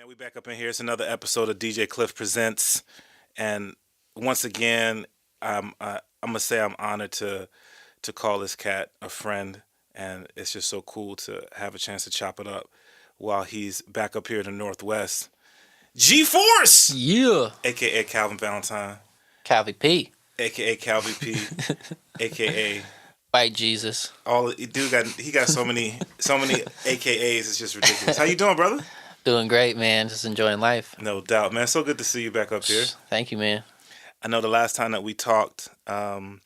Man, we back up in here. It's another episode of DJ Klyph Presents, and once again, I'm gonna say I'm honored to call this cat a friend, and it's just so cool to have a chance to chop it up while he's back up here in the Northwest. GForce, Yeah. aka Calvin Valentine, Calvy P. aka Calvy P, aka White Jesus. he got so many AKAs. It's just ridiculous. How you doing, brother? Doing great, man. Just enjoying life. No doubt, man. So good to see you back up here. Thank you, man. I know the last time that we talked, I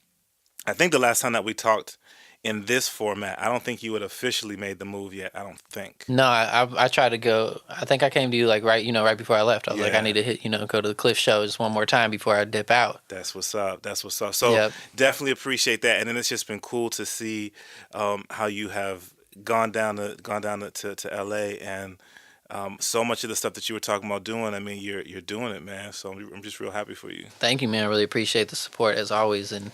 think the last time that we talked in this format, I don't think you had officially made the move yet. I don't think. No, I tried to go. I think I came to you like right before I left. I was like, I need to go to the Klyph show just one more time before I dip out. That's what's up. So Definitely appreciate that. And then it's just been cool to see how you have gone down to LA and. So much of the stuff that you were talking about doing, I mean, you're doing it, man. So I'm just real happy for you. Thank you, man. I really appreciate the support as always, and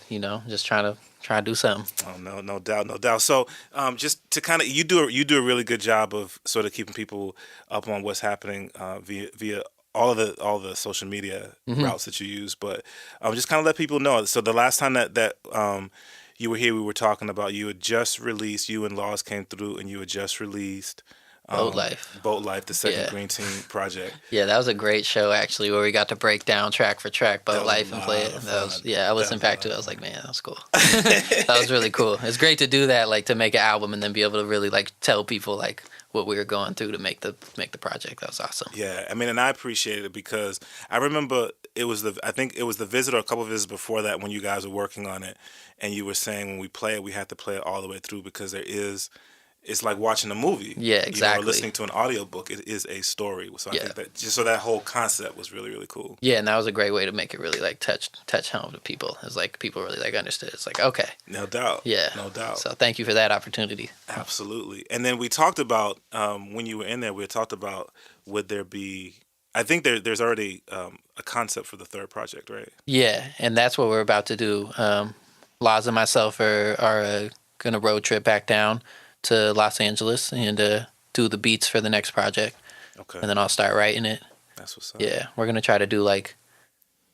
just trying to do something. Oh no doubt. So just to kind of you do a really good job of sort of keeping people up on what's happening via all the social media routes that you use. But just kind of let people know. So the last time that you were here, we were talking about you had just released. You and Laws came through, and you had just released. Boat Life, the second Green Team project. Yeah, that was a great show actually, where we got to break down track for track Boat Life and play it. I listened back to it. I was like, man, that was cool. That was really cool. It's great to do that, like to make an album and then be able to really like tell people like what we were going through to make the project. That was awesome. Yeah, I mean, and I appreciate it because I remember I think it was the visit or a couple of visits before that when you guys were working on it, and you were saying when we play it, we have to play it all the way through because it's like watching a movie. Yeah, exactly. Listening to an audiobook, it is a story. So I think that that whole concept was really, really cool. Yeah, and that was a great way to make it really like touch home to people. It's like people really like understood. It's like, okay. No doubt. Yeah. No doubt. So thank you for that opportunity. Absolutely. And then we talked about, when you were in there, we talked about would there be, I think there's already a concept for the third project, right? Yeah, and that's what we're about to do. Laz and myself are going to road trip back down to Los Angeles and do the beats for the next project. Okay. And then I'll start writing it. That's what's up. Yeah, we're going to try to do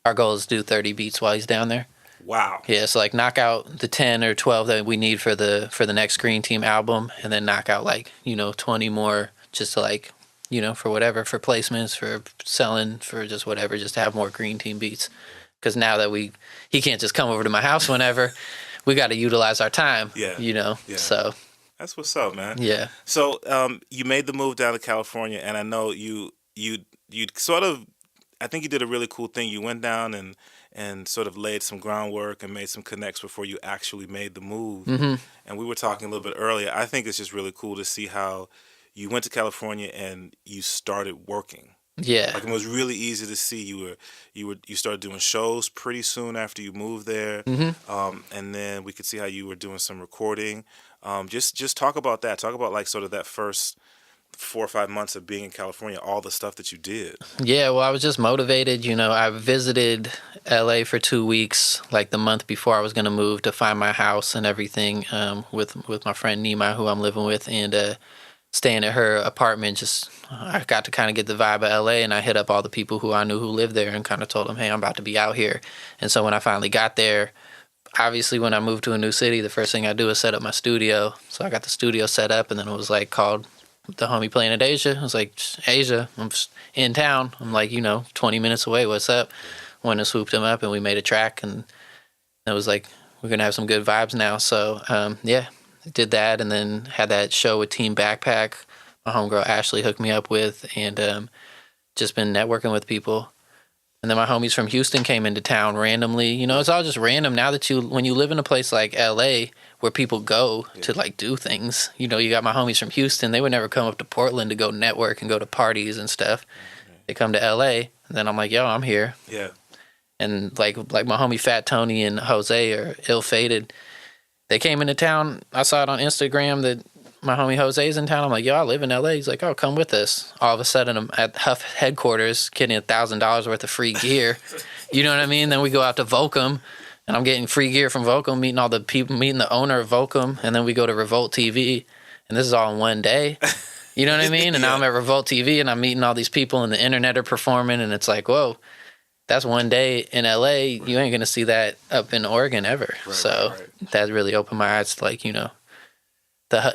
our goal is to do 30 beats while he's down there. Wow. Yeah, so knock out the 10 or 12 that we need for the next Green Team album, and then knock out 20 more just to for whatever, for placements, for selling, for just whatever, just to have more Green Team beats. Because now that he can't just come over to my house whenever, we got to utilize our time. Yeah. Yeah. So. That's what's up, man. Yeah. So you made the move down to California, and I know you sort of, I think you did a really cool thing. You went down and sort of laid some groundwork and made some connects before you actually made the move. Mm-hmm. And we were talking a little bit earlier. I think it's just really cool to see how you went to California and you started working. Yeah. It was really easy to see you started doing shows pretty soon after you moved there. Mm-hmm. And then we could see how you were doing some recording. Just talk about that. Talk about sort of that first 4 or 5 months of being in California, all the stuff that you did. Yeah, well, I was just motivated. I visited LA for 2 weeks, the month before I was going to move, to find my house and everything, with my friend Nima, who I'm living with, and staying at her apartment. I got to kind of get the vibe of LA, and I hit up all the people who I knew who lived there and kind of told them, hey, I'm about to be out here. And so when I finally got there, obviously when I moved to a new city, the first thing I do is set up my studio. So I got the studio set up, and then it was called the homie playing at Asia. I was like, Asia, I'm in town. I'm 20 minutes away. What's up? Went and swooped him up, and we made a track, and it was we're going to have some good vibes now. So, did that, and then had that show with Team Backpack. My homegirl Ashley hooked me up with, and just been networking with people. And then my homies from Houston came into town randomly. It's all just random now that when you live in a place like LA where people go to do things. You got my homies from Houston. They would never come up to Portland to go network and go to parties and stuff. They come to LA, and then I'm like, yo, I'm here. Yeah. And like my homie Fat Tony and Jose are ill-fated. They came into town. I saw it on Instagram that my homie Jose's in town. I'm like, yo, I live in LA. He's like, oh, come with us. All of a sudden, I'm at Huff headquarters getting $1,000 worth of free gear. You know what I mean? Then we go out to Volcom, and I'm getting free gear from Volcom, meeting all the people, meeting the owner of Volcom, and then we go to Revolt TV, and this is all in one day. You know what I mean? And now I'm at Revolt TV and I'm meeting all these people and the internet are performing and it's like, whoa, that's one day in LA. You ain't going to see that up in Oregon ever. That really opened my eyes to like, you know,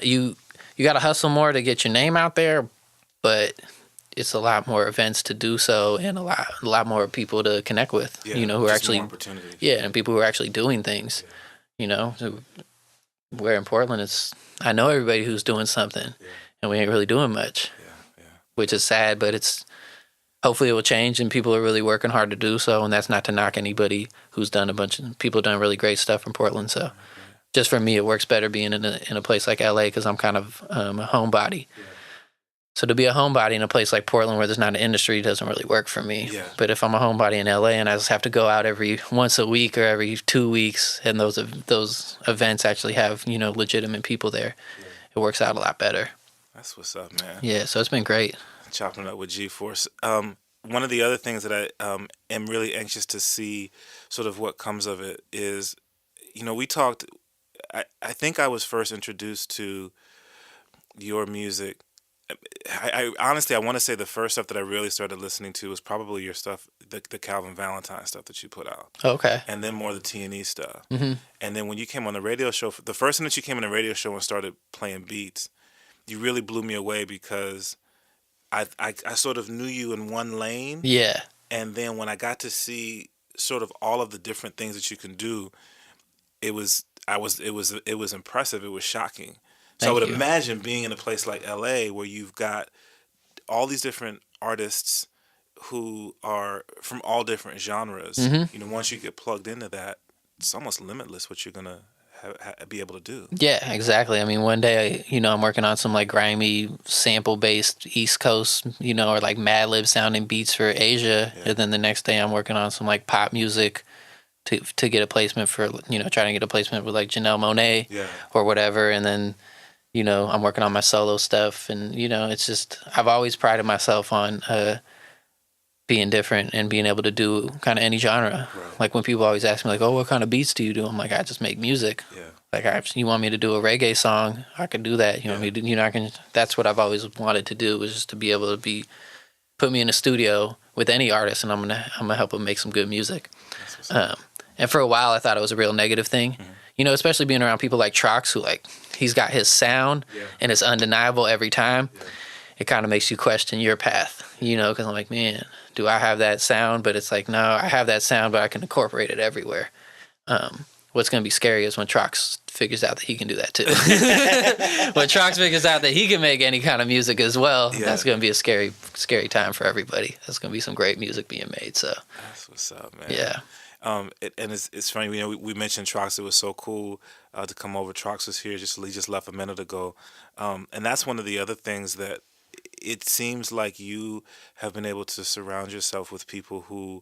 you got to hustle more to get your name out there, but it's a lot more events to do so and a lot more people to connect with, you know, who are actually, and people who are actually doing things, you know, where in Portland I know everybody who's doing something and we ain't really doing much, which is sad, but hopefully it will change and people are really working hard to do so. And that's not to knock anybody who's done people done really great stuff in Portland. So just for me, it works better being in a place like LA because I'm kind of a homebody. So to be a homebody in a place like Portland where there's not an industry doesn't really work for me. But if I'm a homebody in LA and I just have to go out every once a week or every 2 weeks and those events actually have, you know, legitimate people there, it works out a lot better. That's what's up, man. Yeah, so it's been great. Chopping it up with GForce. One of the other things that I am really anxious to see sort of what comes of it is, you know, we talked, I think I was first introduced to your music. I honestly, I want to say the first stuff that I really started listening to was probably your stuff, the Calvin Valentine stuff that you put out. Okay. And then more the T&E stuff. Mm-hmm. And then when you came on the radio show, the first time that you came on the radio show and started playing beats, you really blew me away because I sort of knew you in one lane. Yeah. And then when I got to see sort of all of the different things that you can do, it was impressive. It was shocking. So I would imagine being in a place like LA where you've got all these different artists who are from all different genres. Mm-hmm. You know, once you get plugged into that, it's almost limitless what you're gonna be able to do. Yeah, exactly. I mean, one day, you know, I'm working on some like grimy sample-based East Coast, you know, or like Mad Lib sounding beats for Asia, and then the next day I'm working on some like pop music to get a placement for, you know, trying to get a placement with like Janelle Monáe or whatever, and then, you know, I'm working on my solo stuff, and, you know, it's just, I've always prided myself on being different and being able to do kind of any genre. Right. Like when people always ask me, like, oh, what kind of beats do you do? I'm like, I just make music. Yeah. Like, you want me to do a reggae song? I can do that. You know, that's what I've always wanted to do, is just to be able to put me in a studio with any artist, and I'm gonna help them make some good music. And for a while, I thought it was a real negative thing. Mm-hmm. You know, especially being around people like Trox, who like, he's got his sound and it's undeniable every time. Yeah. It kind of makes you question your path, you know, because I'm like, man, do I have that sound? But it's like, no, I have that sound, but I can incorporate it everywhere. What's going to be scary is when Trox figures out that he can do that too. When Trox figures out that he can make any kind of music as well, that's going to be a scary, scary time for everybody. There's going to be some great music being made. So that's what's up, man. Yeah. And it's funny, you know, we mentioned Trox. It was so cool to come over. Trox was here, he just left a minute ago. And that's one of the other things that it seems like you have been able to surround yourself with people who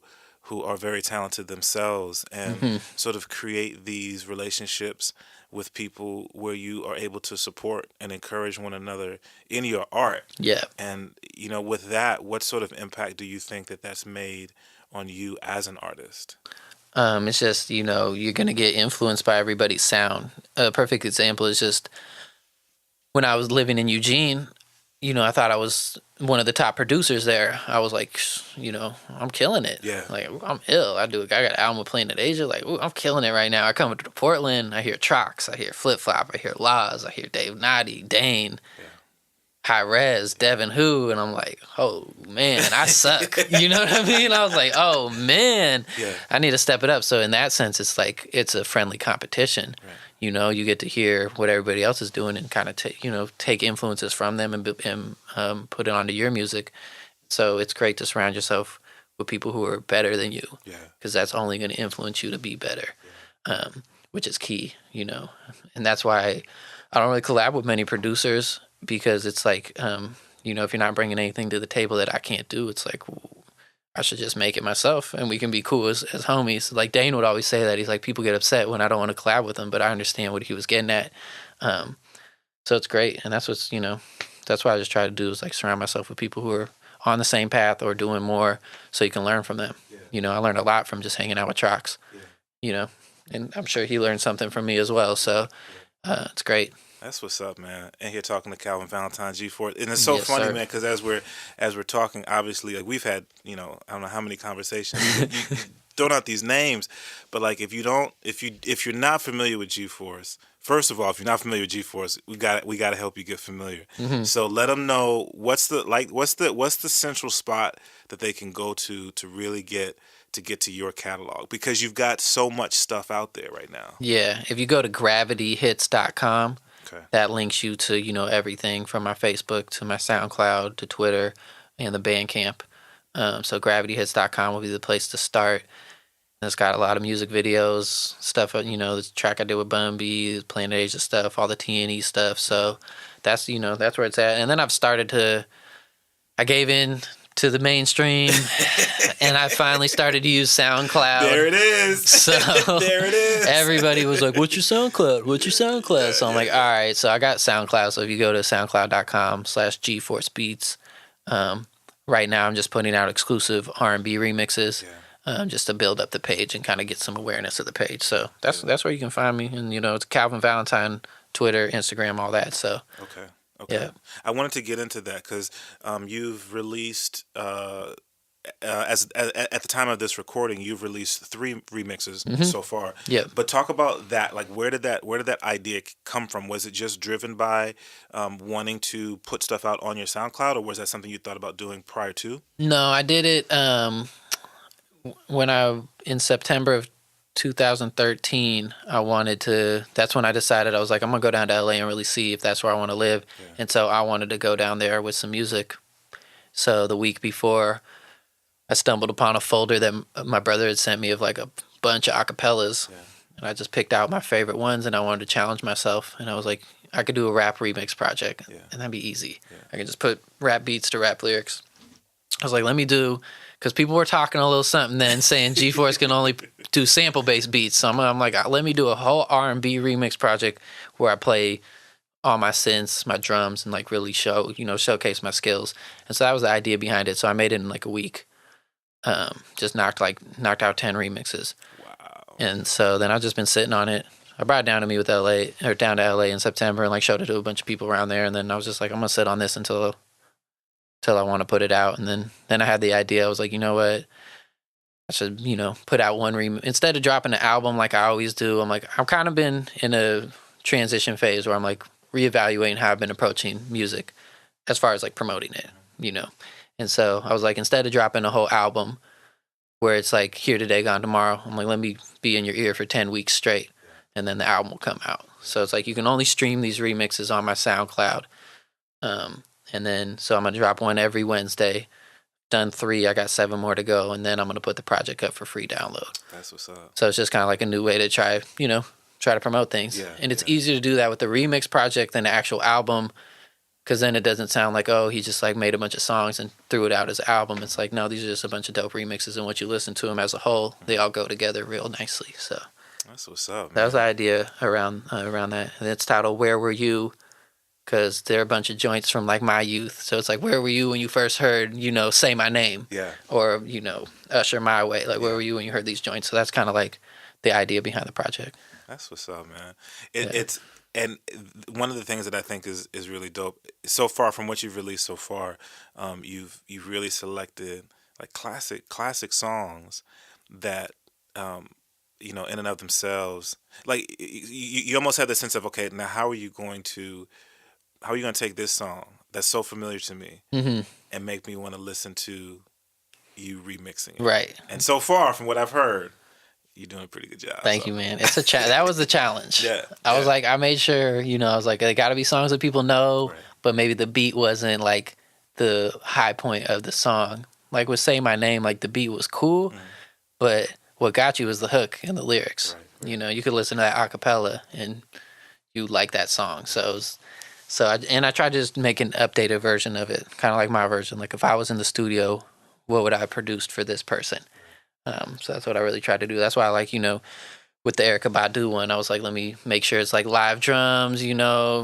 are very talented themselves, and sort of create these relationships with people where you are able to support and encourage one another in your art. Yeah. And, you know, with that, what sort of impact do you think that that's made on you as an artist? It's just, you know, you're going to get influenced by everybody's sound. A perfect example is just when I was living in Eugene, you know, I thought I was one of the top producers there. I was like, you know, I'm killing it. Yeah. Like, I'm ill. I got an album with Planet Asia. Like, ooh, I'm killing it right now. I come to Portland. I hear Trox. I hear Flip Flop. I hear Laz. I hear Dave Noddy, Dane, High Res, Devin Who. And I'm like, oh, man, I suck. You know what I mean? I was like, oh, man, I need to step it up. So in that sense, it's like, it's a friendly competition. Right. You know, you get to hear what everybody else is doing and kind of take influences from them and put it onto your music. So it's great to surround yourself with people who are better than you, because that's only going to influence you to be better, which is key, you know. And that's why I don't really collab with many producers, because it's like, you know, if you're not bringing anything to the table that I can't do, it's like, I should just make it myself and we can be cool as homies. Like Dane would always say that. He's like, people get upset when I don't want to collab with them, but I understand what he was getting at. So it's great. And that's what's, you know, that's what I just try to do, is like surround myself with people who are on the same path or doing more, so you can learn from them. Yeah. You know, I learned a lot from just hanging out with Trox, you know, and I'm sure he learned something from me as well. So it's great. That's what's up, man. And here talking to Calvin Valentine, GForce, and it's so Yes, funny, sir. man, because as we're talking, obviously, like we've had, I don't know how many conversations. You throwing out these names, but like if you're not familiar with GForce, first of all, if you're not familiar with GForce, we got to help you get familiar. Hmm. So let them know what's the central spot that they can go to really get to your catalog, because you've got so much stuff out there right now. Yeah, if you go to gravityhits.com, Okay. that links you to, everything from my Facebook to my SoundCloud to Twitter and the Bandcamp. So gravityhits.com will be the place to start. And it's got a lot of music videos, stuff, the track I did with Gumby, Planet Asia stuff, all the TNE stuff. So that's where it's at. And then I gave in to the mainstream and I finally started to use SoundCloud. There it is. So there it is. Everybody was like, what's your SoundCloud? What's your SoundCloud? So I'm like, all right. So I got SoundCloud. So if you go to soundcloud.com/GForceBeats, right now I'm just putting out exclusive R&B remixes. Just to build up the page and kind of get some awareness of the page. So that's where you can find me. And, it's Calvin Valentine, Twitter, Instagram, all that. So Okay. Yeah. I wanted to get into that because you've released, at the time of this recording, you've released 3 remixes so far. Yeah. But talk about that. Like, where did that idea come from? Was it just driven by wanting to put stuff out on your SoundCloud, or was that something you thought about doing prior to? No, I did it in September of 2013. That's when I decided I was like, I'm going to go down to LA and really see if that's where I want to live. Yeah. And so I wanted to go down there with some music. So the week before, I stumbled upon a folder that my brother had sent me of like a bunch of acapellas. Yeah. And I just picked out my favorite ones and I wanted to challenge myself. And I was like, I could do a rap remix project and that'd be easy. Yeah. I could just put rap beats to rap lyrics. I was like, because people were talking a little something then, saying GForce can only do sample-based beats. So I'm like, let me do a whole R&B remix project where I play all my synths, my drums, and like really showcase my skills. And so that was the idea behind it. So I made it in like a week. Just knocked out 10 remixes. Wow. And so then I've just been sitting on it. I brought it down to LA in September and like showed it to a bunch of people around there. And then I was just like, I'm gonna sit on this until I want to put it out. And then I had the idea. I was like, you know what? I should, put out one instead of dropping an album like I always do. I'm like, I've kind of been in a transition phase where I'm like reevaluating how I've been approaching music as far as like promoting it, And so I was like, instead of dropping a whole album where it's like here today, gone tomorrow, I'm like, let me be in your ear for 10 weeks straight. And then the album will come out. So it's like, you can only stream these remixes on my SoundCloud. And then, so I'm going to drop one every Wednesday. Done 3, I got 7 more to go. And then I'm going to put the project up for free download. That's what's up. So it's just kind of like a new way to try to promote things. Yeah, and it's easier to do that with the remix project than the actual album. Because then it doesn't sound like, oh, he just like made a bunch of songs and threw it out as an album. It's like, no, these are just a bunch of dope remixes. And once you listen to them as a whole, they all go together real nicely. So that's what's up, man. That was the idea around that. And it's titled Where Were You? Because they're a bunch of joints from like my youth. So it's like, where were you when you first heard, Say My Name? Yeah. Or, Usher My Way. Like, where were you when you heard these joints? So that's kind of like the idea behind the project. That's what's up, man. And one of the things that I think is really dope so far from what you've released so far, you've really selected like classic songs that in and of themselves, like you almost have the sense of, okay, now how are you going to take this song that's so familiar to me and make me want to listen to you remixing it? Right. And so far from what I've heard, you're doing a pretty good job. Thank you, man. It's that was the challenge. Yeah. I was like, I made sure, I was like, they got to be songs that people know, Right. but maybe the beat wasn't like the high point of the song. Like with Say My Name, like the beat was cool, but what got you was the hook and the lyrics. Right. You could listen to that a cappella and you like that song. I tried to just make an updated version of it, kind of like my version. Like if I was in the studio, what would I have produced for this person? So that's what I really tried to do. That's why I like, with the Erykah Badu one, I was like, let me make sure it's like live drums,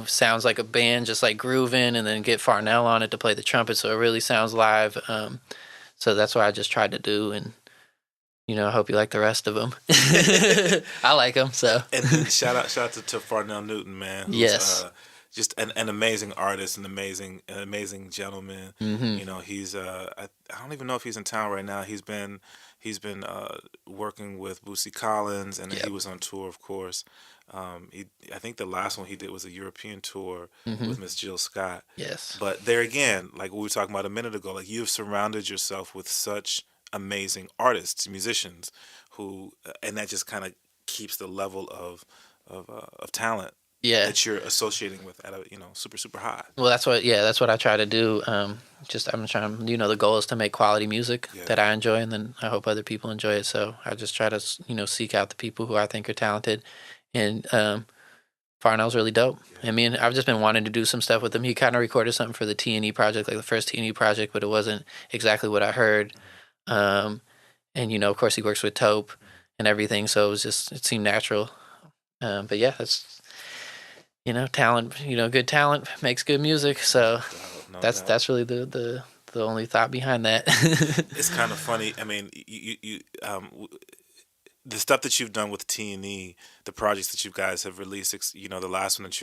sounds like a band just like grooving, and then get Farnell on it to play the trumpet so it really sounds live. So that's what I just tried to do. And I hope you like the rest of them. I like them, so. And then shout out to Farnell Newton, man. Who's, Yes. Just an amazing artist, an amazing gentleman. He's I don't even know if he's in town right now. He's been working with Bootsy Collins, and then he was on tour, of course. I think the last one he did was a European tour with Miss Jill Scott. Yes. But there again, like we were talking about a minute ago, like you've surrounded yourself with such amazing artists, musicians, and that just kind of keeps the level of talent that you're associating with at a super high. Well, that's what I try to do. I'm trying. The goal is to make quality music that I enjoy, and then I hope other people enjoy it. So I just try to seek out the people who I think are talented, and Farnell's really dope. I mean, I've just been wanting to do some stuff with him. He kind of recorded something for the T&E project, like the first T&E project, but it wasn't exactly what I heard. And of course, he works with Taupe and everything, so it seemed natural. But yeah, that's talent. Good talent makes good music. So that's really the only thought behind that. It's kind of funny. I mean, you the stuff that you've done with T&E, the projects that you guys have released, the last one that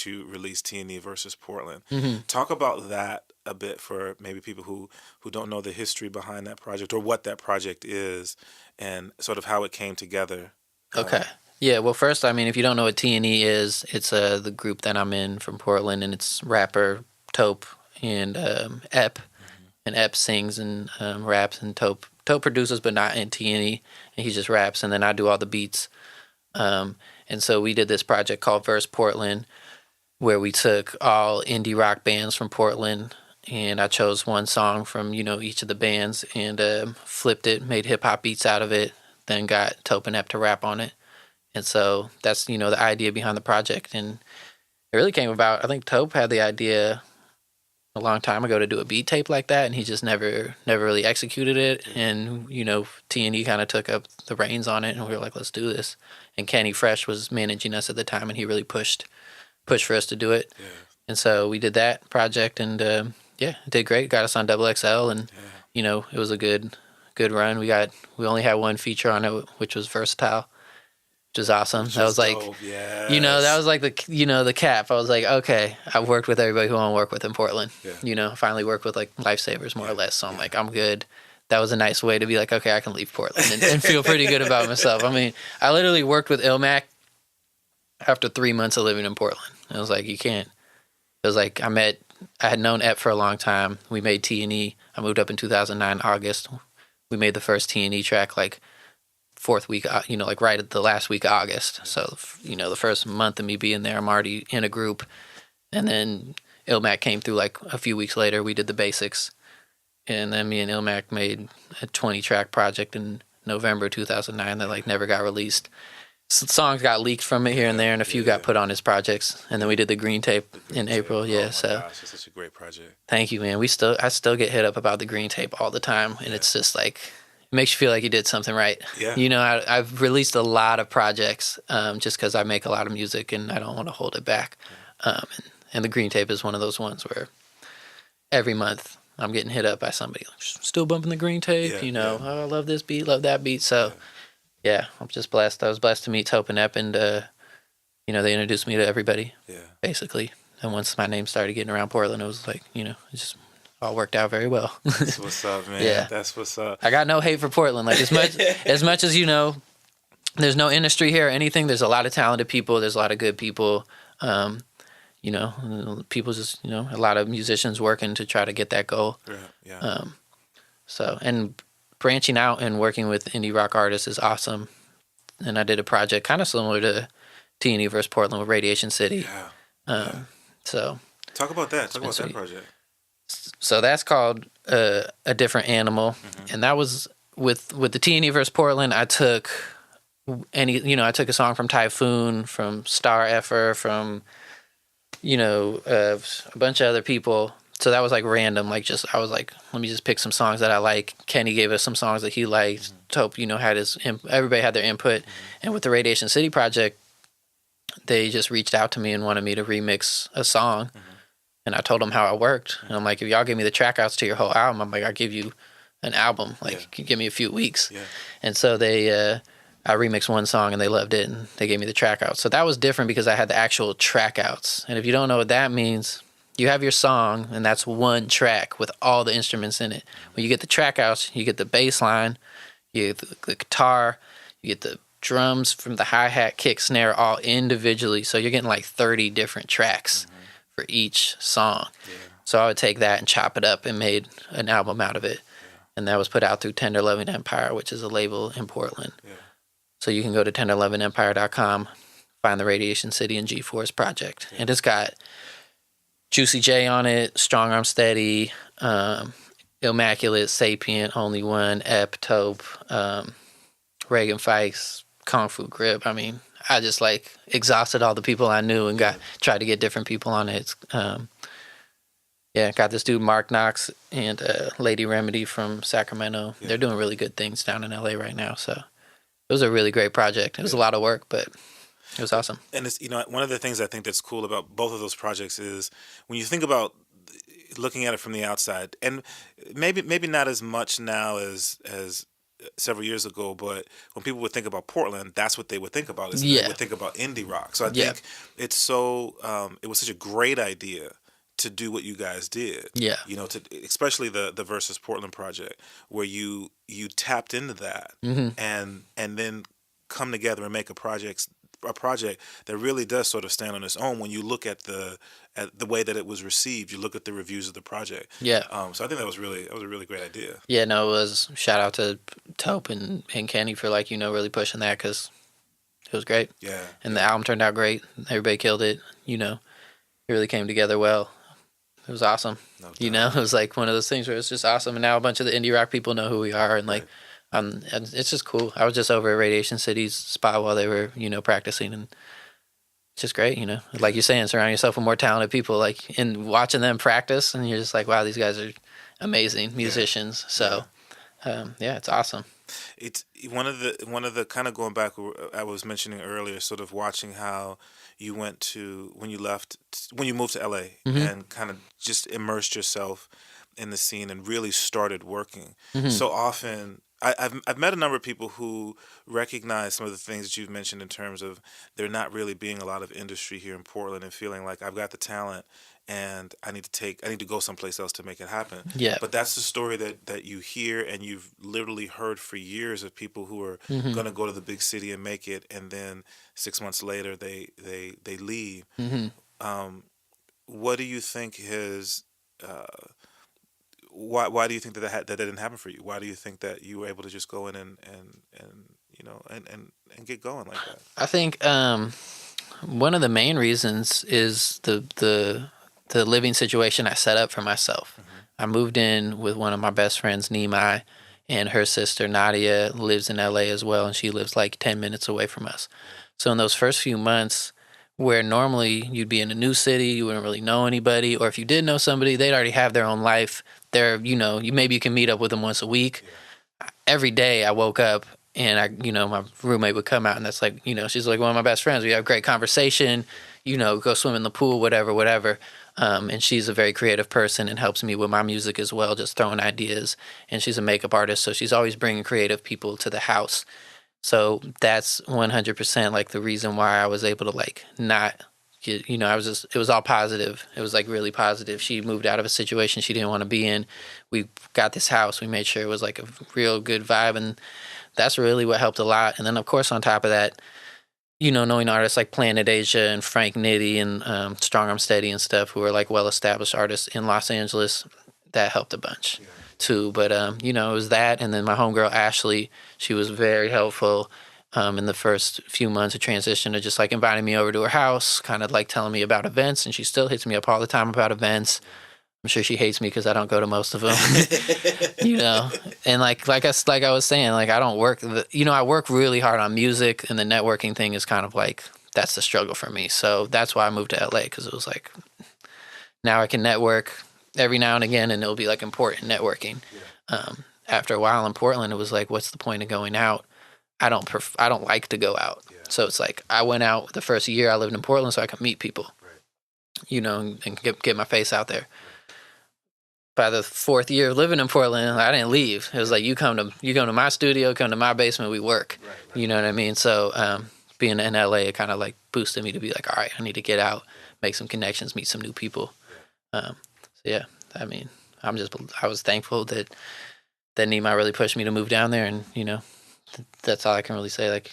you released, T&E versus Portland. Mm-hmm. Talk about that a bit for maybe people who don't know the history behind that project or what that project is and sort of how it came together. Okay. Yeah, well, first, I mean, if you don't know what T&E is, it's the group that I'm in from Portland, and it's rapper Taupe and Ep. Mm-hmm. And Ep sings and raps, and Taupe produces, but not in T&E, and he just raps, and then I do all the beats. And so we did this project called Verse Portland, where we took all indie rock bands from Portland, and I chose one song from each of the bands and flipped it, made hip hop beats out of it, then got Taupe and Ep to rap on it. And so that's the idea behind the project, and it really came about. I think Taupe had the idea a long time ago to do a beat tape like that, and he just never really executed it. And T&E kind of took up the reins on it, and we were like, let's do this. And Kenny Fresh was managing us at the time, and he really pushed for us to do it. Yeah. And so we did that project, and it did great. Got us on XXL, and it was a good run. We only had one feature on it, which was Versatile, which was awesome. That was like, dope, yes. That was like the cap. I was like, okay, I've worked with everybody who I want to work with in Portland. Yeah. Finally worked with like Lifesavers more or less. So I'm like, I'm good. That was a nice way to be like, okay, I can leave Portland and feel pretty good about myself. I mean, I literally worked with Ilmac after 3 months of living in Portland. I was like, you can't. It was like I had known Ep for a long time. We made T&E. I moved up in 2009, August. We made the first T&E track like fourth week, like right at the last week of August. So, the first month of me being there, I'm already in a group. And then Ilmac came through like a few weeks later. We did the basics. And then me and Ilmac made a 20-track project in November 2009 that like never got released. Songs got leaked from it here and there, and a few got put on his projects. And then we did the green tape in April. Oh my gosh, that's such a great project. Thank you, man. I still get hit up about the green tape all the time, and it's just like, it makes you feel like you did something right. Yeah. I've released a lot of projects just because I make a lot of music and I don't want to hold it back. And the green tape is one of those ones where every month I'm getting hit up by somebody like, still bumping the green tape. Oh, I love this beat, love that beat. So yeah, I'm just blessed. I was blessed to meet Taupe and Ep, and they introduced me to everybody. Yeah, basically. And once my name started getting around Portland, it was like it just all worked out very well. That's what's up, man. Yeah. That's what's up. I got no hate for Portland. Like as much as there's no industry here or anything. There's a lot of talented people. There's a lot of good people. People just a lot of musicians working to try to get that goal. Yeah. So and branching out and working with indie rock artists is awesome. And I did a project kind of similar to T&E versus Portland with Radiation City. Yeah. So talk about that. Talk about that project. So that's called A Different Animal. Mm-hmm. And that was with the T&E versus Portland. I took a song from Typhoon, from Star Effer, from a bunch of other people. So that was like random. Like I was like, let me just pick some songs that I like. Kenny gave us some songs that he liked. Mm-hmm. Taupe, had everybody had their input. Mm-hmm. And with the Radiation City project, they just reached out to me and wanted me to remix a song. Mm-hmm. And I told them how it worked. And I'm like, if y'all give me the track outs to your whole album, I'm like, I'll give you an album. Like, give me a few weeks. Yeah. And so I remixed one song and they loved it and they gave me the track out. So that was different because I had the actual track outs. And if you don't know what that means, you have your song and that's one track with all the instruments in it. When you get the track outs, you get the bass line, you get the guitar, you get the drums from the hi-hat, kick, snare, all individually. So you're getting like 30 different tracks for each song. Yeah. So I would take that and chop it up and made an album out of it. Yeah. And that was put out through Tender Loving Empire, which is a label in Portland. Yeah. So you can go to tenderlovingempire.com, find the Radiation City and GForce project. Yeah. And it's got Juicy J on it, Strong Arm Steady, Immaculate, Sapient, Only One, Ep, Taupe, Reagan Fikes, Kung Fu Grip. I mean, I just like exhausted all the people I knew and tried to get different people on it. Got this dude Mark Knox and Lady Remedy from Sacramento. Yeah. They're doing really good things down in LA right now. So it was a really great project. It was a lot of work, but it was awesome. And it's, one of the things I think that's cool about both of those projects is when you think about looking at it from the outside, and maybe not as much now as several years ago, but when people would think about Portland, that's what they would think about. They would think about indie rock. So I think it's so it was such a great idea to do what you guys did. Yeah. Especially the Versus Portland project, where you tapped into that and then come together and make a project that really does sort of stand on its own when you look at the way that it was received. You look at the reviews of the project. Yeah. So I think that was a really great idea. Yeah, no, it was. Shout out to Taupe and Kenny for really pushing that, because it was great. Yeah. And the album turned out great. Everybody killed it. It really came together well. It was awesome. No doubt. It was like one of those things where it's just awesome. And now a bunch of the indie rock people know who we are. And and it's just cool. I was just over at Radiation City's spot while they were, practicing. And it's just great, Like you're saying, surround yourself with more talented people, and watching them practice. And you're just like, wow, these guys are amazing musicians. So, it's awesome. It's one of the kind of going back, I was mentioning earlier, sort of watching how you went to, when you moved to LA and kind of just immersed yourself in the scene and really started working. So often, I've met a number of people who recognize some of the things that you've mentioned in terms of there not really being a lot of industry here in Portland, and feeling like I've got the talent and I need to go someplace else to make it happen. Yeah. But that's the story that you hear, and you've literally heard for years of people who are going to go to the big city and make it, and then 6 months later they leave. What do you think has why do you think that didn't happen for you? Why do you think that you were able to just go in and get going like that? I think one of the main reasons is the living situation I set up for myself. I moved in with one of my best friends, Nimai, and her sister Nadia lives in LA as well, and she lives like 10 minutes away from us. So in those first few months, where normally you'd be in a new city, you wouldn't really know anybody, or if you did know somebody, they'd already have their own life. Maybe you can meet up with them once a week. Yeah. Every day I woke up and my roommate would come out, and that's like, she's like one of my best friends. We have great conversation, go swim in the pool, whatever. And she's a very creative person and helps me with my music as well, just throwing ideas. And she's a makeup artist, so she's always bringing creative people to the house. So that's 100% like the reason why I was able to not get, it was all positive. It was really positive. She moved out of a situation she didn't want to be in. We got this house. We made sure it was a real good vibe. And that's really what helped a lot. And then of course, on top of that, knowing artists like Planet Asia and Frank Nitty and Strong Arm Steady and stuff, who are well-established artists in Los Angeles, that helped a bunch too. But, it was that. And then my homegirl, Ashley, she was very helpful in the first few months of transition, to just inviting me over to her house, kind of telling me about events. And she still hits me up all the time about events. I'm sure she hates me because I don't go to most of them, And like I was saying, I don't work. I work really hard on music, and the networking thing is kind of that's the struggle for me. So that's why I moved to LA, because it was now I can network every now and again, and it'll be important networking. Yeah. After a while in Portland, it was what's the point of going out? I don't like to go out. Yeah. So it's I went out the first year I lived in Portland so I could meet people, and get my face out there. by the 4th year of living in Portland, I didn't leave. It was like, you come to my studio, come to my basement, we work. Right. You know what I mean? So being in LA, it kind of like boosted me to be like, all right, I need to get out, make some connections, meet some new people. So yeah, I mean, I was thankful that Nima really pushed me to move down there, and that's all I can really say. Like,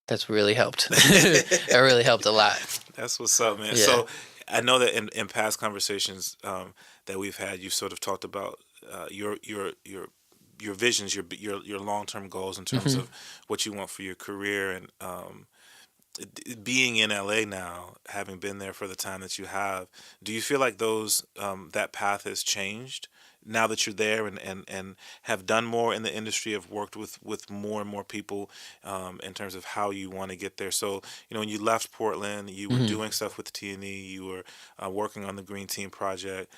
that's really helped. It really helped a lot. That's what's up, man. Yeah. So I know that in past conversations that we've had, you've sort of talked about your visions, your long-term goals in terms of what you want for your career, and being in LA now, having been there for the time that you have, do you feel like that path has changed now that you're there and have done more in the industry, have worked with more and more people in terms of how you want to get there? So, when you left Portland, you were doing stuff with T&E, you were working on the Green Team project,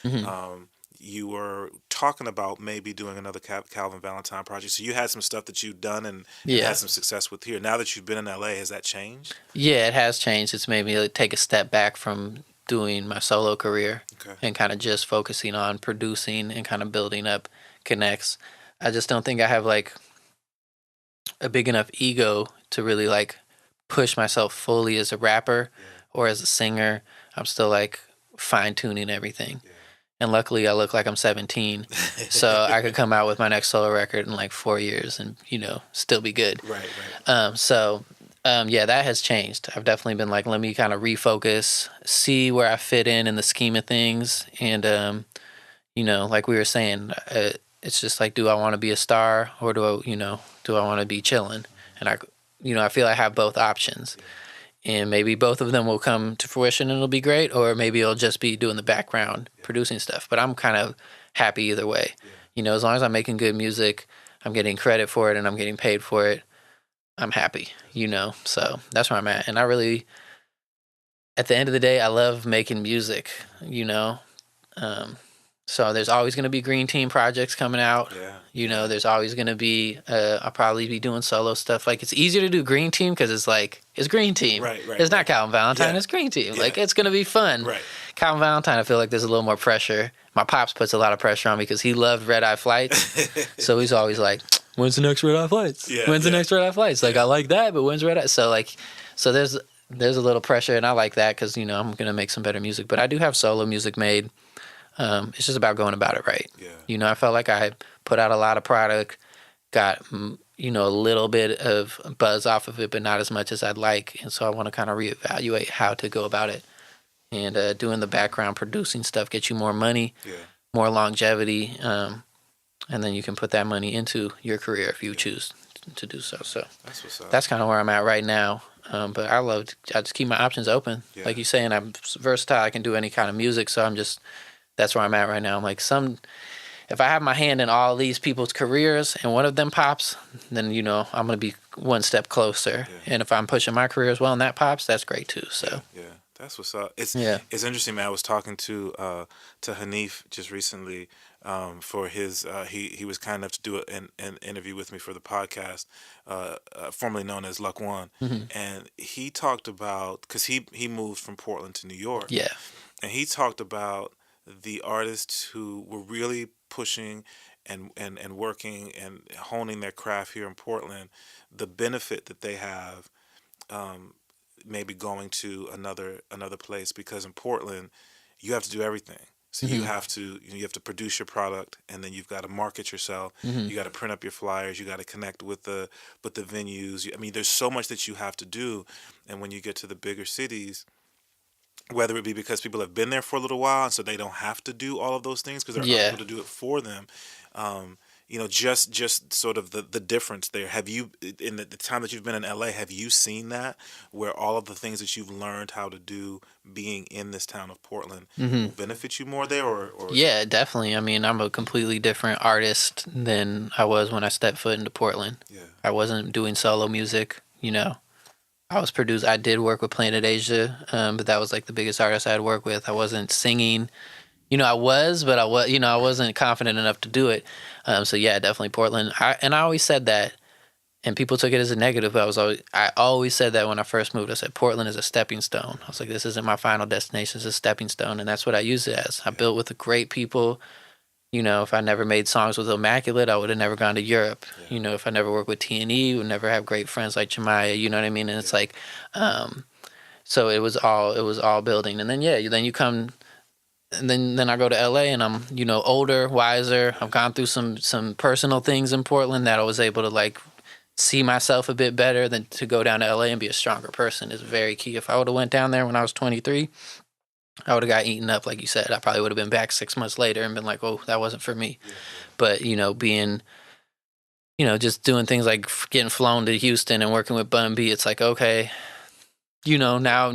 you were talking about maybe doing another Calvin Valentine project. So you had some stuff that you've done and had some success with here. Now that you've been in LA, has that changed? Yeah, it has changed. It's made me take a step back from doing my solo career and kind of just focusing on producing and kind of building up connects. I just don't think I have like a big enough ego to really like push myself fully as a rapper or as a singer. I'm still like fine tuning everything. Yeah. And luckily I look like I'm 17, so I could come out with my next solo record in like 4 years and, still be good. Right. Yeah, that has changed. I've definitely been like, let me kind of refocus, see where I fit in the scheme of things. And, like we were saying, it's just like, do I want to be a star or do I want to be chilling? And I feel I have both options. And maybe both of them will come to fruition and it'll be great, or maybe it'll just be doing the background, producing stuff. But I'm kind of happy either way. As long as I'm making good music, I'm getting credit for it and I'm getting paid for it, I'm happy, So that's where I'm at. And I really, at the end of the day, I love making music, So there's always going to be Green Team projects coming out. Yeah. There's always going to be, I'll probably be doing solo stuff. Like, it's easier to do Green Team because it's like, it's Green Team. Right. It's not Calvin Valentine, it's Green Team. Yeah. Like, it's going to be fun. Right. Calvin Valentine, I feel like there's a little more pressure. My pops puts a lot of pressure on me because he loved Red Eye Flights. So he's always like, when's the next Red Eye Flights? Yeah, when's the next Red Eye Flights? Like, I like that, but when's Red Eye? So, like, there's a little pressure, and I like that because, I'm going to make some better music. But I do have solo music made. It's just about going about it right. Yeah. I felt like I put out a lot of product, got, a little bit of buzz off of it, but not as much as I'd like. And so I want to kind of reevaluate how to go about it. And doing the background producing stuff gets you more money, more longevity, and then you can put that money into your career if you choose to do so. So that's what's up. That's kind of where I'm at right now. But I just keep my options open. Yeah. Like you're saying, I'm versatile. I can do any kind of music. So that's where I'm at right now. I'm like, if I have my hand in all these people's careers and one of them pops, then, I'm going to be one step closer. Yeah. And if I'm pushing my career as well and that pops, that's great too. So yeah. That's what's up. It's interesting, man. I was talking to Hanif just recently for his he was kind enough to do an interview with me for the podcast, formerly known as Luck One, and he talked about, because he moved from Portland to New York, and he talked about the artists who were really pushing and working and honing their craft here in Portland, the benefit that they have maybe going to another place, because in Portland you have to do everything. So you have to produce your product, and then you've got to market yourself. You got to print up your flyers. You got to connect with the venues. I mean, there's so much that you have to do. And when you get to the bigger cities, whether it be because people have been there for a little while and so they don't have to do all of those things because they're able to do it for them, just sort of the difference there. Have you, in the time that you've been in LA, have you seen that, where all of the things that you've learned how to do being in this town of Portland will benefit you more there? Or Yeah, definitely. I mean, I'm a completely different artist than I was when I stepped foot into Portland. Yeah. I wasn't doing solo music, I did work with Planet Asia, but that was like the biggest artist I had worked with. I wasn't singing. I was, but I wasn't confident enough to do it. So yeah, definitely Portland. I always said that, and people took it as a negative. But I always said that when I first moved. I said Portland is a stepping stone. I was like, this isn't my final destination. It's a stepping stone, and that's what I use it as. I built with great people, You know, if I never made songs with Immaculate, I would have never gone to Europe. Yeah. You know, if I never worked with T&E, would never have great friends like Jemiah. You know what I mean? And it's like, so it was all building. And then then you come, and then I go to LA, and I'm, you know, older, wiser. I've gone through some personal things in Portland that I was able to like see myself a bit better. Than to go down to LA and be a stronger person is very key. If I would have went down there when I was 23, I would have got eaten up, like you said. I probably would have been back 6 months later and been like, oh, that wasn't for me. Yeah. But, you know, being, you know, just doing things like getting flown to Houston and working with Bun B, it's like, okay, you know, now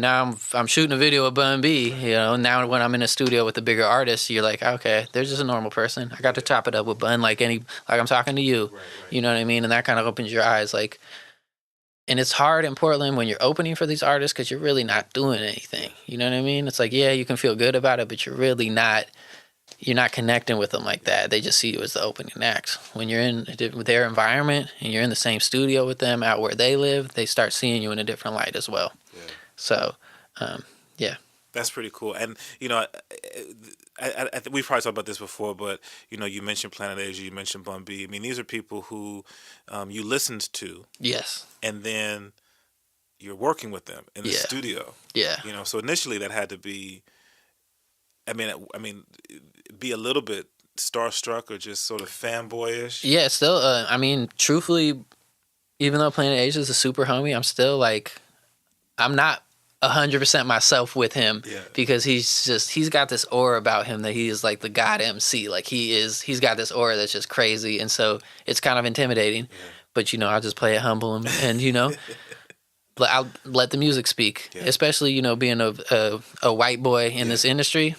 I'm shooting a video with Bun B, you know, now when I'm in a studio with a bigger artist, you're like, okay, they're just a normal person. I got to chop it up with Bun like I'm talking to you, Right. you know what I mean? And that kind of opens your eyes, like, and it's hard in Portland when you're opening for these artists because you're really not doing anything. You know what I mean? It's like, yeah, you can feel good about it, but you're really not. You're not connecting with them like that. They just see you as the opening act. When you're in their environment and you're in the same studio with them out where they live, they start seeing you in a different light as well. Yeah. So, yeah. That's pretty cool. And, you know, I we've probably talked about this before, but, you know, you mentioned Planet Asia, you mentioned Bun B. I mean, these are people who you listened to. Yes. And then you're working with them in the studio. Yeah. You know, so initially that had to be, I mean, be a little bit starstruck or just sort of fanboyish. Yeah, still, I mean, truthfully, even though Planet Asia is a super homie, I'm still like, I'm not 100% myself with him because he's got this aura about him that he is like the god MC. Like he's got this aura that's just crazy. And so it's kind of intimidating, but you know, I'll just play it humble and you know, I'll let the music speak, especially, you know, being a white boy in this industry,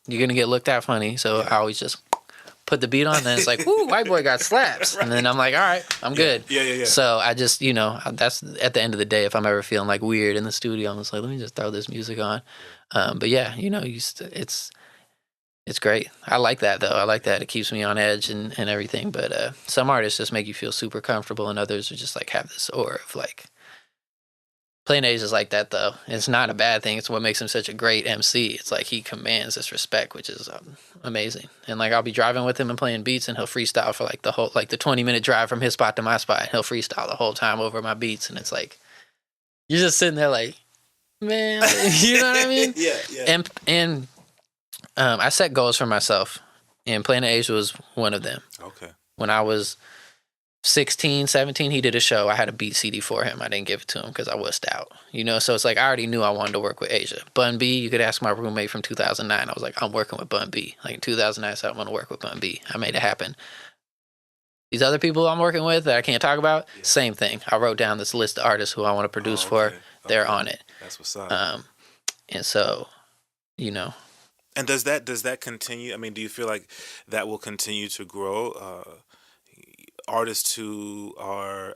you're going to get looked at funny. So I always just put the beat on, and it's like, whoo, white boy got slaps. Right. And then I'm like, all right, I'm good. Yeah. So I just, you know, that's at the end of the day, if I'm ever feeling like weird in the studio, I'm just like, let me just throw this music on. But yeah, you know, it's great. I like that, though. I like that. It keeps me on edge and everything. But some artists just make you feel super comfortable, and others are just like have this aura of like, Plain A's is like that, though. It's not a bad thing. It's what makes him such a great MC. It's like he commands this respect, which is amazing. And like I'll be driving with him and playing beats, and he'll freestyle for like the 20-minute drive from his spot to my spot. He'll freestyle the whole time over my beats, and it's like you're just sitting there like, man, you know what I mean? Yeah. And I set goals for myself, and Planet Asia was one of them. Okay. When I was 16, 17, he did a show. I had a beat CD for him. I didn't give it to him because I wussed out. You know, so it's like I already knew I wanted to work with Asia. Bun B, you could ask my roommate from 2009. I was like, I'm working with Bun B. Like in 2009, I said I want to work with Bun B. I made it happen. These other people I'm working with that I can't talk about, same thing. I wrote down this list of artists who I want to produce for. They're on it. That's what's up. And so, you know. And does that continue? I mean, do you feel like that will continue to grow? Artists who are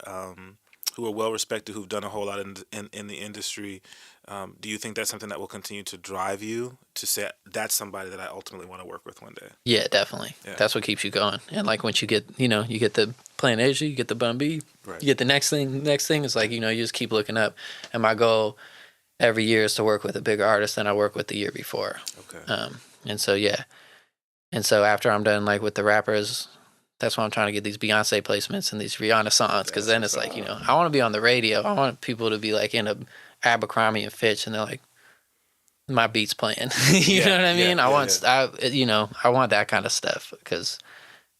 well respected, who've done a whole lot in the industry. Do you think that's something that will continue to drive you to say that's somebody that I ultimately want to work with one day? Yeah, definitely. Yeah. That's what keeps you going. And like once you get, you know, you get the Planet Asia, you get the Bun B, you get the next thing. It's like, you know, you just keep looking up. And my goal every year is to work with a bigger artist than I worked with the year before. Okay. And so yeah. And so after I'm done like with the rappers, that's why I'm trying to get these Beyonce placements and these Rihanna songs, because then it's like, you know, I want to be on the radio. I want people to be like in a Abercrombie and Fitch, and they're like, my beat's playing. You know what I mean? I want that kind of stuff because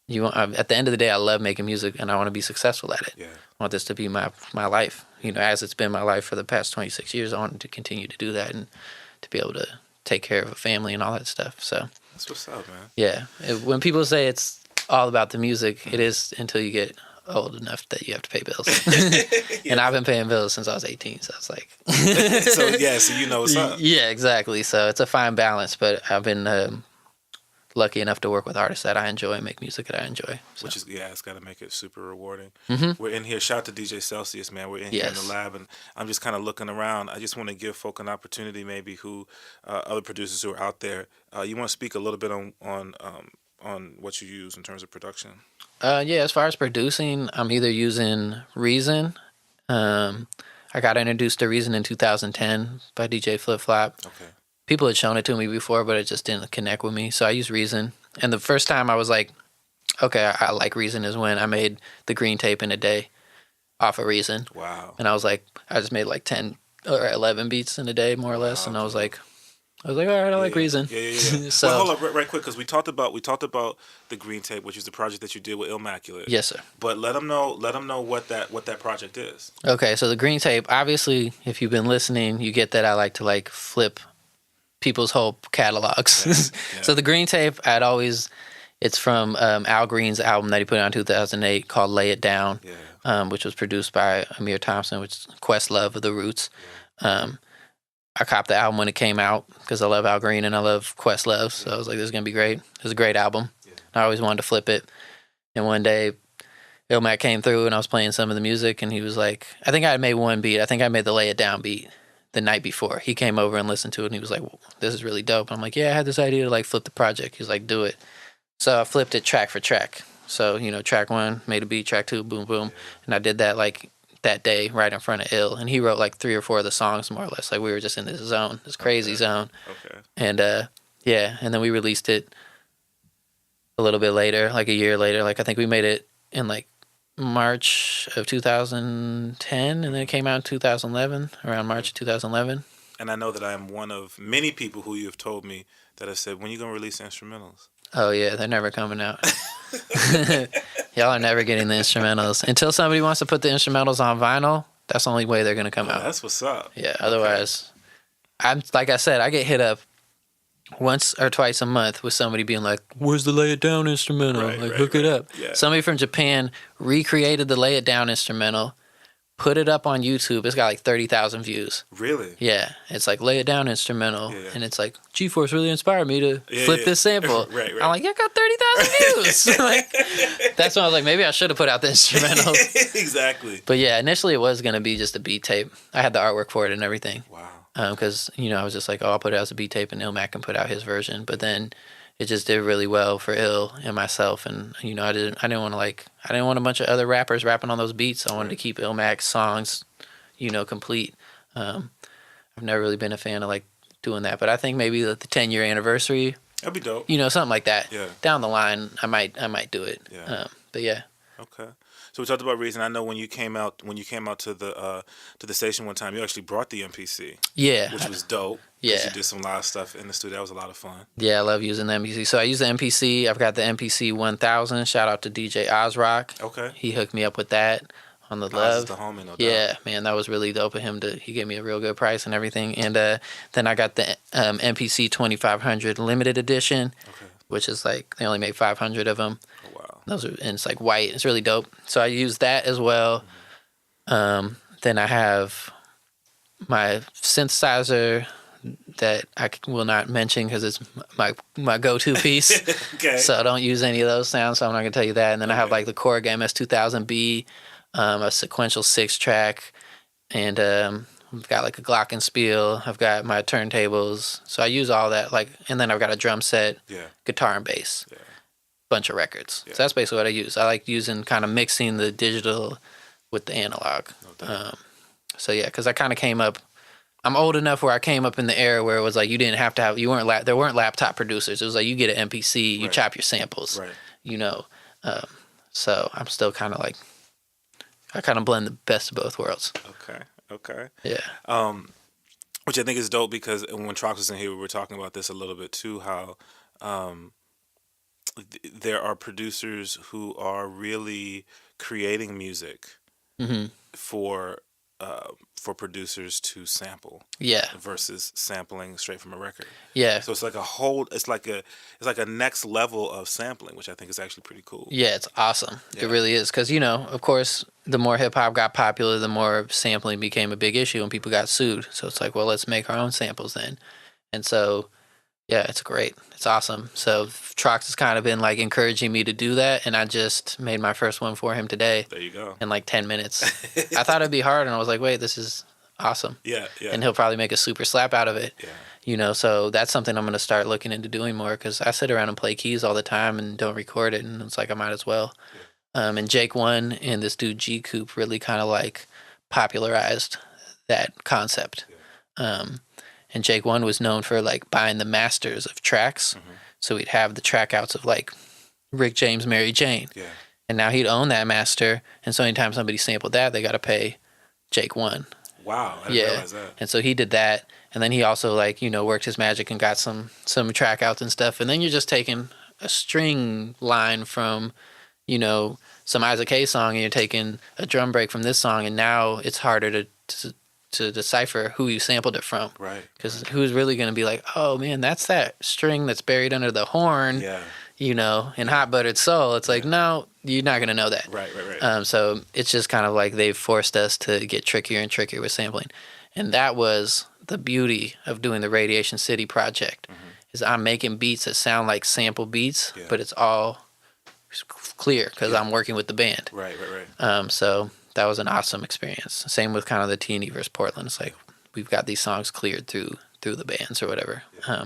at the end of the day, I love making music and I want to be successful at it. Yeah. I want this to be my life. You know, as it's been my life for the past 26 years, I want to continue to do that and to be able to take care of a family and all that stuff. So that's what's up, man. Yeah. When people say it's all about the music, it is until you get old enough that you have to pay bills. And I've been paying bills since I was 18, so it's like so you know what's up. Yeah, exactly. So it's a fine balance, but I've been lucky enough to work with artists that I enjoy and make music that I enjoy. So. Which is, it's got to make it super rewarding. Mm-hmm. We're in here. Shout out to DJ Celsius, man. We're in here in the lab, and I'm just kind of looking around. I just want to give folk an opportunity, maybe who other producers who are out there. You want to speak a little bit on what you use in terms of production? As far as producing, I'm either using Reason. I got introduced to Reason in 2010 by DJ Flip Flop. Okay. People had shown it to me before, but it just didn't connect with me. So I use Reason. And the first time I was like, okay, I like Reason is when I made the green tape in a day off of Reason. Wow. And I was like, I just made like 10 or 11 beats in a day, more or less. And I was like, all right, I like Reason. Yeah. So, well, hold up, right quick, because we talked about the green tape, which is the project that you did with Immaculate. yes, sir. But let them know what that project is. Okay, so the green tape, obviously, if you've been listening, you get that I like to like flip people's whole catalogs. Yeah. So the green tape, it's from Al Green's album that he put out in 2008 called Lay It Down, which was produced by Amir Thompson, which is Questlove of The Roots. I copped the album when it came out because I love Al Green and I love Questlove. So I was like, this is going to be great. It was a great album. I always wanted to flip it. And one day, Ilmac came through and I was playing some of the music and he was like, I think I had made one beat. I think I made the Lay It Down beat the night before. He came over and listened to it and he was like, well, this is really dope. And I'm like, yeah, I had this idea to like flip the project. He was like, do it. So I flipped it track for track. So, track 1, made a beat, track 2, boom, boom. And I did that like that day right in front of Ill. And he wrote like 3 or 4 of the songs more or less. Like we were just in this zone, this crazy zone. Okay. And and then we released it a little bit later, like a year later. Like I think we made it in like March of 2010 and then it came out in 2011, around March of 2011. And I know that I am one of many people who you have told me that have said, when are you going to release instrumentals? Oh, yeah, they're never coming out. Y'all are never getting the instrumentals. Until somebody wants to put the instrumentals on vinyl, that's the only way they're going to come out. That's what's up. Yeah, otherwise, like I said, I get hit up once or twice a month with somebody being like, where's the Lay It Down instrumental? Hook it up. Yeah. Somebody from Japan recreated the Lay It Down instrumental, put it up on YouTube. It's got like 30,000 views. Really? Yeah. It's like Lay It Down instrumental. And it's like, GForce really inspired me to flip this sample. Right. I'm like, yeah, got 30,000 views. Like, that's when I was like, maybe I should have put out the instrumental. Exactly. But yeah, initially it was going to be just a beat tape. I had the artwork for it and everything. Wow. Because, I was just like, I'll put it as a beat tape and Ilmac can put out his version. But then it just did really well for Ill and myself. And, I didn't want a bunch of other rappers rapping on those beats. I wanted to keep Ilmac's songs, complete. I've never really been a fan of like doing that. But I think maybe the 10-year anniversary. That'd be dope. Something like that. Yeah. Down the line, I might do it. Yeah. But yeah. Okay. So we talked about Reason. I know when you came out to the station one time, you actually brought the MPC. Yeah. Which was dope. Yeah. You did some live stuff in the studio. That was a lot of fun. Yeah, I love using the MPC. So I use the MPC. I've got the MPC 1000. Shout out to DJ Ozrock. Okay. He hooked me up with that on the Oz Love. is the homie, no doubt. Yeah, man, that was really dope of him. He gave me a real good price and everything. And then I got the MPC 2500 limited edition, which is like they only made 500 of them. Oh, wow. And it's like white. It's really dope. So I use that as well. Then I have my synthesizer that I will not mention because it's my go-to piece. Okay. So I don't use any of those sounds, so I'm not going to tell you that. And then I have like the Korg MS-2000B, a sequential 6-track, and I've got like a Glockenspiel. I've got my turntables. So I use all that. And then I've got a drum set, guitar and bass, bunch of records. So that's basically what I use. I like kind of mixing the digital with the analog. So yeah, because I kind of came up. I'm old enough where I came up in the era where it was like you didn't have to have there weren't laptop producers. It was like you get an MPC, you chop your samples, so I'm still kind of like I kind of blend the best of both worlds. Okay. Yeah. Which I think is dope because when Trox was in here, we were talking about this a little bit too. How there are producers who are really creating music for producers to sample, versus sampling straight from a record. Yeah. So it's like it's like a next level of sampling, which I think is actually pretty cool. Yeah, it's awesome. Yeah. It really is because of course, the more hip hop got popular, the more sampling became a big issue, and people got sued. So it's like, well, let's make our own samples then, and so. Yeah, it's great. It's awesome. So Trox has kind of been like encouraging me to do that, and I just made my first one for him today. There you go. In like 10 minutes. I thought it'd be hard, and I was like, wait, this is awesome. Yeah. And he'll probably make a super slap out of it. Yeah. So that's something I'm going to start looking into doing more because I sit around and play keys all the time and don't record it, and it's like I might as well. Yeah. And Jake One and this dude G Coop really kind of like popularized that concept. Yeah. And Jake One was known for like buying the masters of tracks. So he'd have the track outs of like Rick James, Mary Jane. Yeah. And now he'd own that master. And so anytime somebody sampled that, they got to pay Jake One. Wow. I didn't realize that. And so he did that. And then he also like, worked his magic and got some track outs and stuff. And then you're just taking a string line from, some Isaac Hayes song, and you're taking a drum break from this song. And now it's harder to decipher who you sampled it from. Right. Because who's really going to be like, oh man, that's that string that's buried under the horn. Yeah. In Hot Buttered Soul. It's like, no, you're not going to know that. Right. So it's just kind of like they've forced us to get trickier and trickier with sampling. And that was the beauty of doing the Radiation City project, is I'm making beats that sound like sample beats, but it's all clear because I'm working with the band. Right. So that was an awesome experience. Same with kind of the T&E versus Portland. It's like we've got these songs cleared through the bands or whatever. Yeah.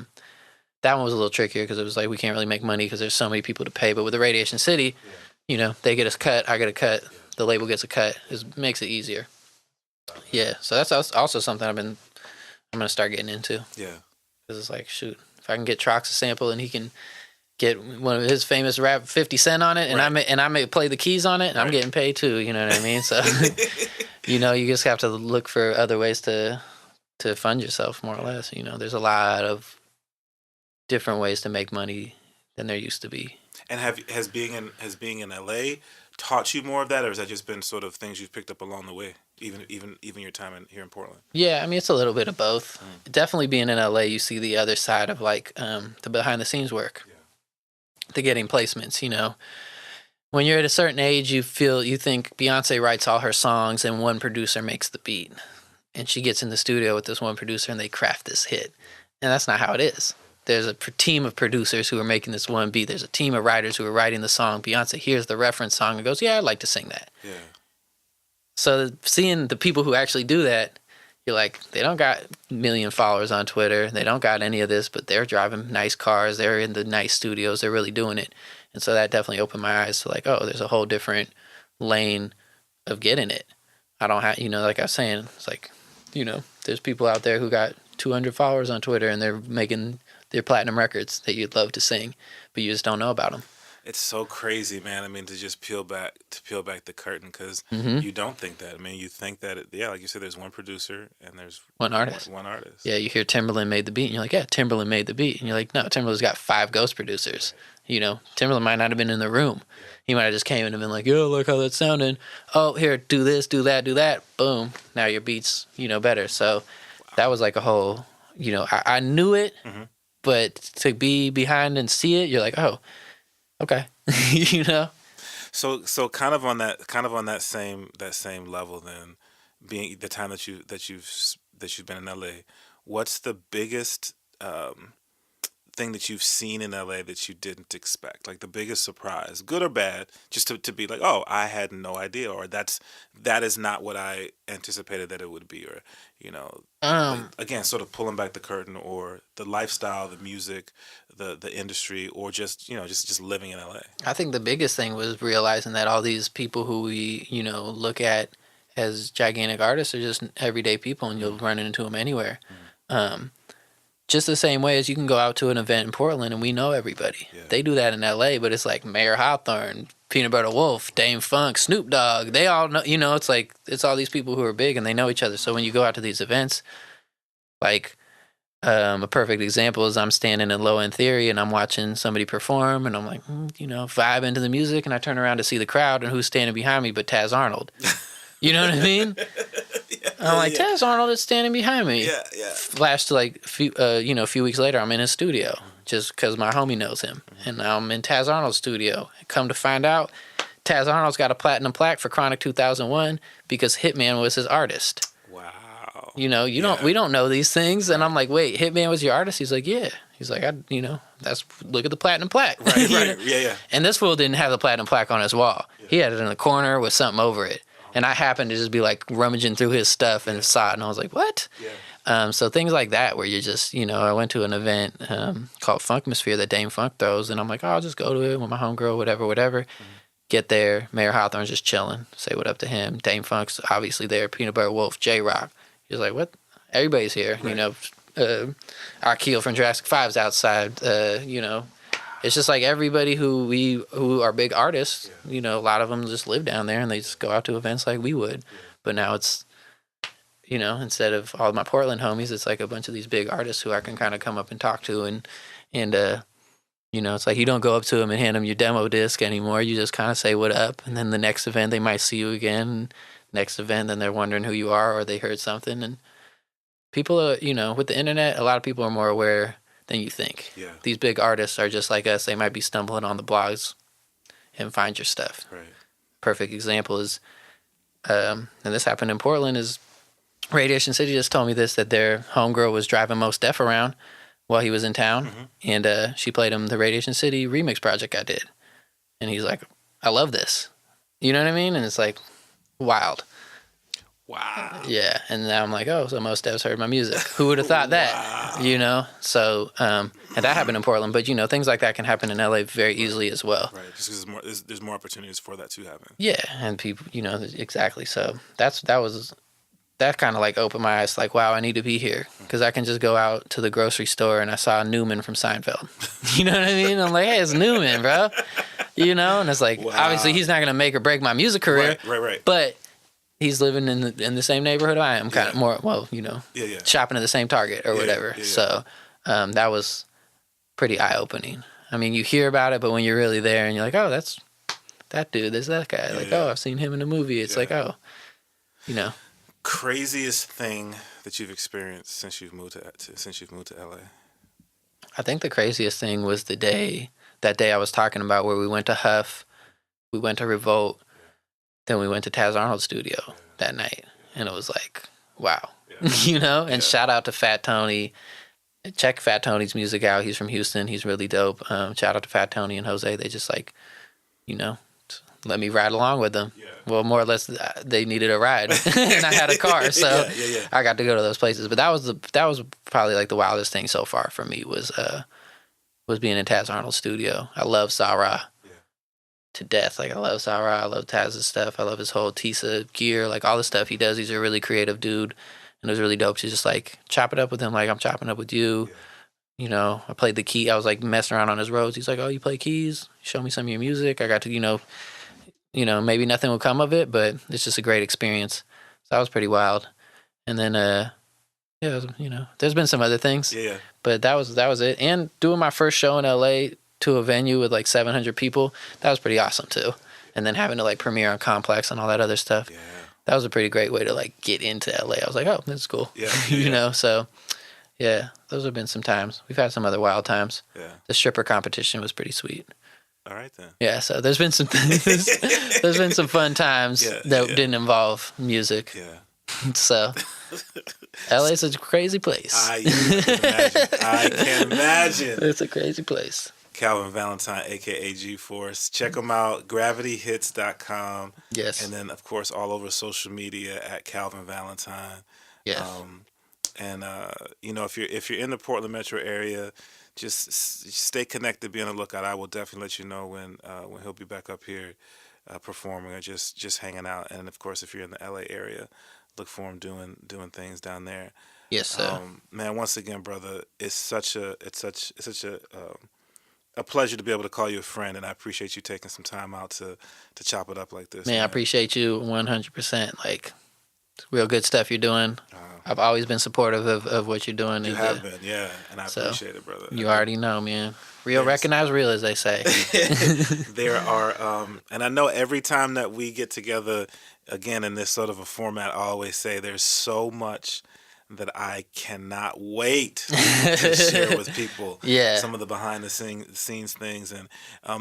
That one was a little trickier because it was like we can't really make money because there's so many people to pay. But with the Radiation City, they get us cut, I get a cut, the label gets a cut. It makes it easier. Yeah, so that's also something I'm going to start getting into. Yeah. Because it's like, shoot, if I can get Trox a sample and he can get one of his famous rap 50 Cent on it, and I may play the keys on it, and I'm getting paid too, you know what I mean? So, you just have to look for other ways to fund yourself, more or less. There's a lot of different ways to make money than there used to be. And has being in LA taught you more of that, or has that just been sort of things you've picked up along the way, even your time here in Portland? Yeah, I mean, it's a little bit of both. Definitely being in LA, you see the other side of like the behind the scenes work, the getting placements. When you're at a certain age, you think Beyonce writes all her songs and one producer makes the beat, and she gets in the studio with this one producer and they craft this hit, and that's not how it is. There's a team of producers who are making this one beat. There's a team of writers who are writing the song. Beyonce hears the reference song and goes, yeah, I'd like to sing that. Yeah. So seeing the people who actually do that, you're like, they don't got a million followers on Twitter. They don't got any of this, but they're driving nice cars. They're in the nice studios. They're really doing it. And so that definitely opened my eyes to like, oh, there's a whole different lane of getting it. I don't have, like I was saying, it's like, there's people out there who got 200 followers on Twitter and they're making their platinum records that you'd love to sing, but you just don't know about them. It's so crazy, man. I mean, to just peel back the curtain, because you don't think that. I mean, you think that, like you said, there's one producer and there's one artist. One artist. Yeah, you hear Timbaland made the beat, and you're like, yeah, Timbaland made the beat. And you're like, no, Timbaland's got 5 ghost producers. Timbaland might not have been in the room. He might have just came in and been like, yo, look how that's sounding. Oh, here, do this, do that, do that. Boom. Now your beat's, better. So that was like a whole, I knew it, but to be behind and see it, you're like, oh, okay. So kind of on that same level, then, being the time that you've been in LA, what's the biggest thing that you've seen in LA that you didn't expect? Like the biggest surprise, good or bad, just to be like, oh, I had no idea, or that is not what I anticipated that it would be, or like, again, sort of pulling back the curtain, or the lifestyle, the music, the industry, or just just living in LA. I think the biggest thing was realizing that all these people who we look at as gigantic artists are just everyday people, and you'll run into them anywhere. Just the same way as you can go out to an event in Portland and we know everybody. Yeah. They do that in LA, but it's like Mayor Hawthorne, Peanut Butter Wolf, Dame Funk, Snoop Dogg. They all know, it's like, it's all these people who are big and they know each other. So when you go out to these events, like a perfect example is I'm standing in Low End Theory and I'm watching somebody perform and I'm like, vibe into the music, and I turn around to see the crowd and who's standing behind me but Taz Arnold. You know what I mean? I'm like, Taz Arnold is standing behind me. Yeah. Flash to like, a few weeks later, I'm in his studio just because my homie knows him. And I'm in Taz Arnold's studio. Come to find out, Taz Arnold's got a platinum plaque for Chronic 2001 because Hitman was his artist. Wow. We don't know these things. And I'm like, wait, Hitman was your artist? He's like, yeah. He's like, look at the platinum plaque. Right. Yeah. And this fool didn't have the platinum plaque on his wall. Yeah. He had it in the corner with something over it. And I happened to just be like rummaging through his stuff and saw it, and I was like, what? Yeah. So things like that where you're just, I went to an event called Funkmosphere that Dame Funk throws, and I'm like, oh, I'll just go to it with my homegirl, whatever. Get there, Mayor Hawthorne's just chilling, say what up to him. Dame Funk's obviously there, Peanut Butter Wolf, J-Rock. He's like, what? Everybody's here, Akil from Jurassic 5's outside. You know, it's just like everybody who are big artists. You know, a lot of them just live down there and they just go out to events like we would. But now it's, you know, instead of all my Portland homies, it's like a bunch of these big artists who I can kind of come up and talk to and you know, it's like you don't go up to them and hand them your demo disc anymore. You just kind of say what up, and then the next event they might see you again. Next event, then they're wondering who you are or they heard something. And people are, you know, with the internet, a lot of people are more aware than you think. Yeah. These big artists are just like us. They might be stumbling on the blogs and find your stuff. Right. Perfect example is, and this happened in Portland, is Radiation City just told me this, that their homegirl was driving Mos Def around while he was in town, and she played him the Radiation City remix project I did. And he's like, I love this. You know what I mean? And it's like, wild. Wow. Yeah. And now I'm like, oh, so Mos Def's heard my music. Who would have thought that? Wow. You know? So, and that happened in Portland, but, you know, things like that can happen in LA very easily as well. Right. Just because there's more opportunities for that to happen. Yeah. And people, you know, exactly. So that kind of like opened my eyes, like, wow, I need to be here, because I can just go out to the grocery store and I saw Newman from Seinfeld. You know what I mean? I'm like, hey, it's Newman, bro. You know, and it's like, obviously he's not gonna make or break my music career, right. But he's living in the same neighborhood I am, kind of more, well, you know, shopping at the same Target or whatever. So that was pretty eye opening. I mean, you hear about it, but when you're really there and you're like, oh, that's that dude, there's that guy. Oh, I've seen him in a movie. It's like, oh, you know. Craziest thing that you've experienced since you've moved to LA? I think the craziest thing was that day I was talking about, where we went to Huff, we went to Revolt, then we went to Taz Arnold's studio that night, and it was like, wow, you know. And shout out to Fat Tony. Check Fat Tony's music out. He's from Houston. He's really dope. Shout out to Fat Tony and Jose. They just, like, you know, let me ride along with them. Yeah. Well, more or less, they needed a ride, and I had a car, so I got to go to those places. But that was probably like the wildest thing so far for me was being in Taz Arnold's studio. I love Sa-Ra to death. Like, I love Sa-Ra. I love Taz's stuff. I love his whole Tisa gear, like all the stuff he does. He's a really creative dude, and it was really dope to just like chop it up with him, like I'm chopping up with you. You know, I played the key. I was like messing around on his Rhodes. He's like, "Oh, you play keys? Show me some of your music." I got to, you know, maybe nothing will come of it, but it's just a great experience. So that was pretty wild. And then, you know, there's been some other things. Yeah. But that was it. And doing my first show in LA to a venue with like 700 people, that was pretty awesome too. And then having to like premiere on Complex and all that other stuff. Yeah. That was a pretty great way to like get into LA. I was like, oh, this is cool. Yeah. You know, so yeah, those have been some times. We've had some other wild times. Yeah. The stripper competition was pretty sweet. All right then. Yeah, so there's been some fun times that didn't involve music. Yeah. So LA's a crazy place. I can imagine. It's a crazy place. Calvin Valentine, aka GForce. Check him out, gravityhits.com. Yes. And then of course all over social media at Calvin Valentine. Yes. You know, if you're in the Portland metro area, just stay connected, be on the lookout. I will definitely let you know when he'll be back up here performing or just hanging out. And of course, if you're in the LA area, look for him doing things down there. Yes, sir. Man, once again, brother, it's such a pleasure to be able to call you a friend, and I appreciate you taking some time out to chop it up like this. Man, I appreciate you 100%. Like, real good stuff you're doing. I've always been supportive of what you're doing. You have been, yeah, and I appreciate it, brother. You already know, man. Real recognize real, as they say. There are, and I know every time that we get together, again, in this sort of a format, I always say there's so much that I cannot wait to share with people. Yeah. Some of the behind the scenes things. And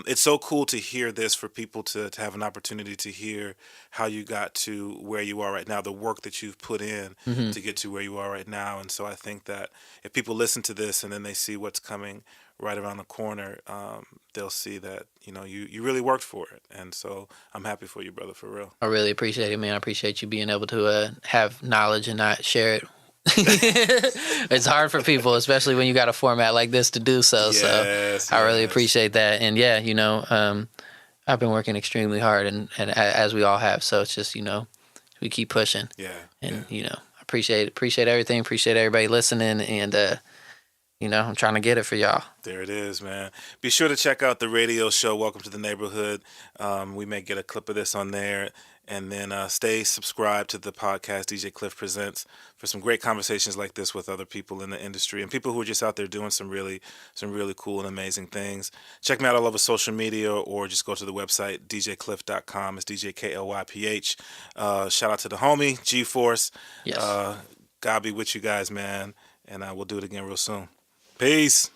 it's so cool to hear this, for people to have an opportunity to hear how you got to where you are right now, the work that you've put in to get to where you are right now. And so I think that if people listen to this and then they see what's coming right around the corner, they'll see that, you know, you really worked for it. And so I'm happy for you, brother, for real. I really appreciate it, man. I appreciate you being able to have knowledge and not share it. It's hard for people, especially when you got a format like this, to do so. Yes, so I really appreciate that. And yeah, you know, I've been working extremely hard, and as we all have. So it's just, you know, we keep pushing. Yeah. And you know, Appreciate everything. Appreciate everybody listening, and I'm trying to get it for y'all. There it is, man. Be sure to check out the radio show, Welcome to the Neighborhood. We may get a clip of this on there. And then stay subscribed to the podcast DJ Klyph Presents for some great conversations like this with other people in the industry and people who are just out there doing some really cool and amazing things. Check me out all over social media or just go to the website, djklyph.com. It's DJ Klyph. Shout out to the homie, GForce. Yes. God be with you guys, man. And we'll do it again real soon. Peace.